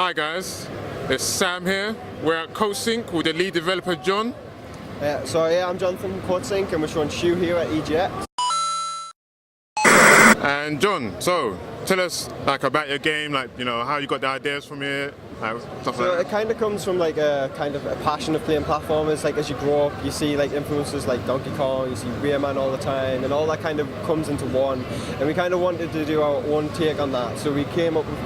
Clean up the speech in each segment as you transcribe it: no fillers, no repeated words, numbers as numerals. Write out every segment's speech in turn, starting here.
Hi guys, it's Sam here. We're at Coatsink with the lead developer John. I'm John from Coatsink and we're showing Shu here at EGX. And John, so tell us about your game, how you got the ideas from it, stuff like that. It kind of comes from a passion of playing platformers. As you grow up, you see influences like Donkey Kong, you see Rayman all the time, and all that kind of comes into one. And we kind of wanted to do our own take on that. So we came up with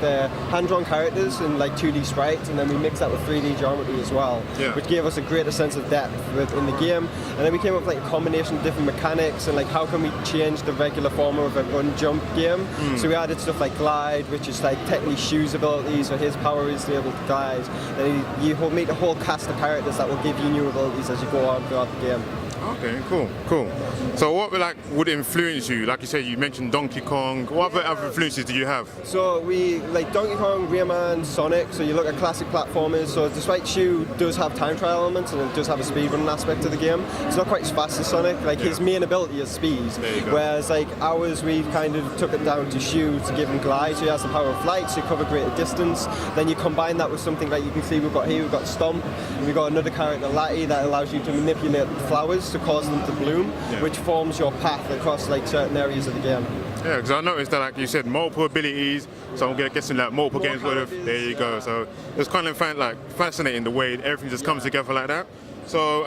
hand-drawn characters and 2D sprites, and then we mixed that with 3D geometry as well, which gave us a greater sense of depth in the game. And then we came up with a combination of different mechanics and how can we change the regular form of a run-jump game. So we added stuff like glide, which is technically Shu's ability, so his power is to be able to glide. And you meet a whole cast of characters that will give you new abilities as you go on throughout the game. Okay, cool. So what would influence you? Like you said, you mentioned Donkey Kong. What other influences do you have? So we like Donkey Kong, Rayman, Sonic. So you look at classic platformers. So despite Shu does have time trial elements and it does have a speedrun aspect to the game, it's not quite as fast as Sonic. His main ability is speed. Whereas ours, we kind of took it down to Shu to give him glide. So he has the power of flight, so you cover greater distance. Then you combine that with something like you can see we've got Stomp, and we've got another character, Latty, that allows you to manipulate flowers to cause them to bloom, which forms your path across certain areas of the game. Yeah, because I noticed that, like you said, multiple abilities. So I'm guessing multiple games would have. There you go. So it's kind of fascinating the way everything just comes together like that. So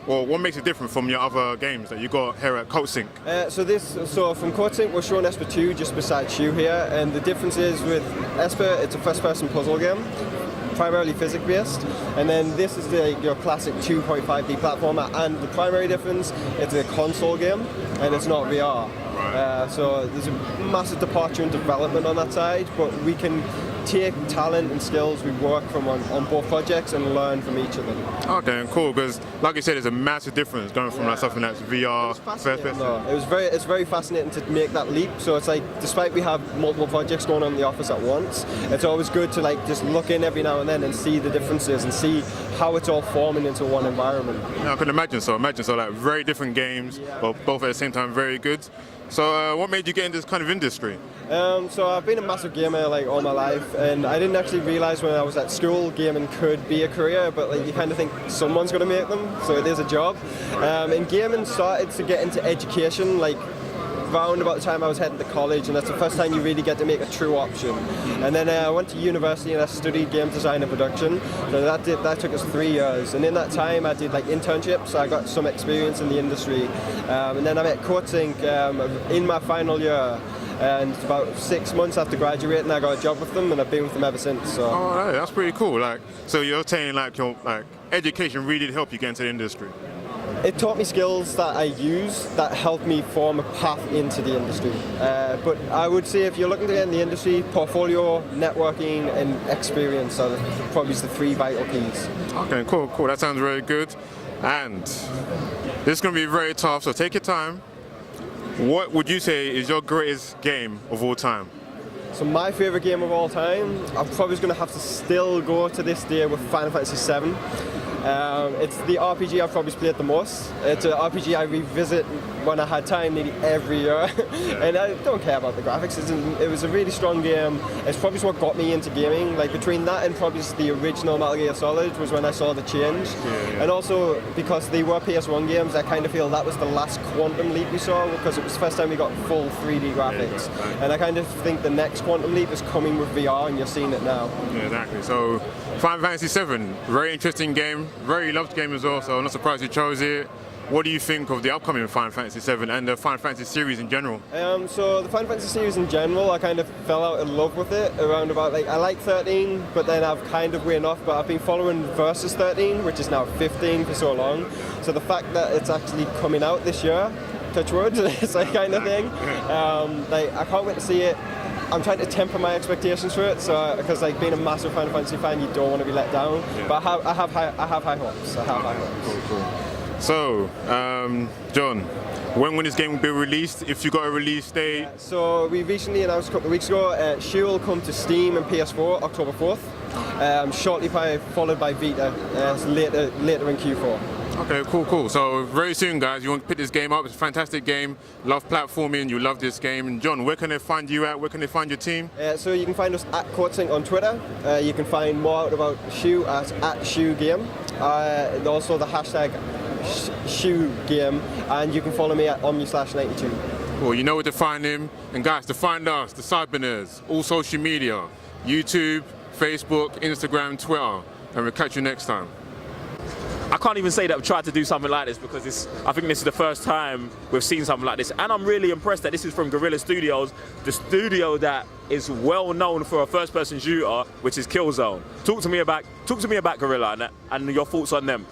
what makes it different from your other games that you got here at Coatsink? So from Coatsink we're showing Esper 2 just beside Shu here, and the difference is with Esper it's a first-person puzzle game, primarily physics-based, and then this is your classic 2.5D platformer, and the primary difference, it's a console game and it's not VR. So there's a massive departure in development on that side, but we can take talent and skills we work from on both projects and learn from each of them. Okay, cool, because like you said, there's a massive difference going from something that's VR. It's very fascinating to make that leap. So it's despite we have multiple projects going on in the office at once, it's always good to just look in every now and then and see the differences and see how it's all forming into one environment. Yeah, I can imagine so. Very different games, but both at the same time very good. So what made you get into this kind of industry? So I've been a massive gamer all my life, and I didn't actually realize when I was at school gaming could be a career, but you kind of think someone's going to make them, so it is a job. And gaming started to get into education around about the time I was heading to college, and that's the first time you really get to make a true option. And then I went to university and I studied game design and production. So that took us 3 years, and in that time I did internships, so I got some experience in the industry. And then I met Coatsink in my final year, and about 6 months after graduating I got a job with them, and I've been with them ever since. So. Oh, that's pretty cool. So you're saying your education really helped you get into the industry? It taught me skills that I use that helped me form a path into the industry. But I would say if you're looking to get in the industry, portfolio, networking, and experience are probably the 3 vital keys. Okay, cool. That sounds very good. And this is going to be very tough, so take your time. What would you say is your greatest game of all time? So my favourite game of all time, I'm probably going to have to still go to this day with Final Fantasy VII. It's the RPG I've probably played the most. It's an RPG I revisit when I had time nearly every year. And I don't care about the graphics. It was a really strong game. It's probably what got me into gaming. Between that and probably the original Metal Gear Solid was when I saw the change. And also because they were PS1 games, I kind of feel that was the last quantum leap we saw, because it was the first time we got full 3D graphics. And I kind of think the next quantum leap is coming with VR, and you're seeing it now. Yeah, exactly. So Final Fantasy VII, very interesting game, very loved game as well, so I'm not surprised you chose it. What do you think of the upcoming Final Fantasy VII and the Final Fantasy series in general? So the Final Fantasy series in general, I kind of fell out in love with it around about, I like 13, but then I've kind of went off, but I've been following Versus 13, which is now 15 for so long. So the fact that it's actually coming out this year, touch wood, it's kind of thing. I can't wait to see it. I'm trying to temper my expectations for it, so because being a massive Final Fantasy fan, you don't want to be let down. But I have high hopes. Cool. So, John, when will this game be released? If you got a release date? So we recently announced a couple of weeks ago. Shu will come to Steam and PS4 October 4th. Shortly followed by Vita, later in Q4. Okay, cool. So very soon, guys, you want to pick this game up. It's a fantastic game. Love platforming. You love this game. And John, where can they find you at? Where can they find your team? So you can find us at Coatsink on Twitter. You can find more out about Shu at Shu Game. And also the hashtag Shu Game. And you can follow me at omni/92. Well, you know where to find him. And guys, to find us, the CYBERNERDS, all social media, YouTube, Facebook, Instagram, Twitter. And we'll catch you next time. I can't even say that we've tried to do something like this because I think this is the first time we've seen something like this, and I'm really impressed that this is from Guerrilla Studios, the studio that is well known for a first-person shooter, which is Killzone. Talk to me about Guerrilla and your thoughts on them.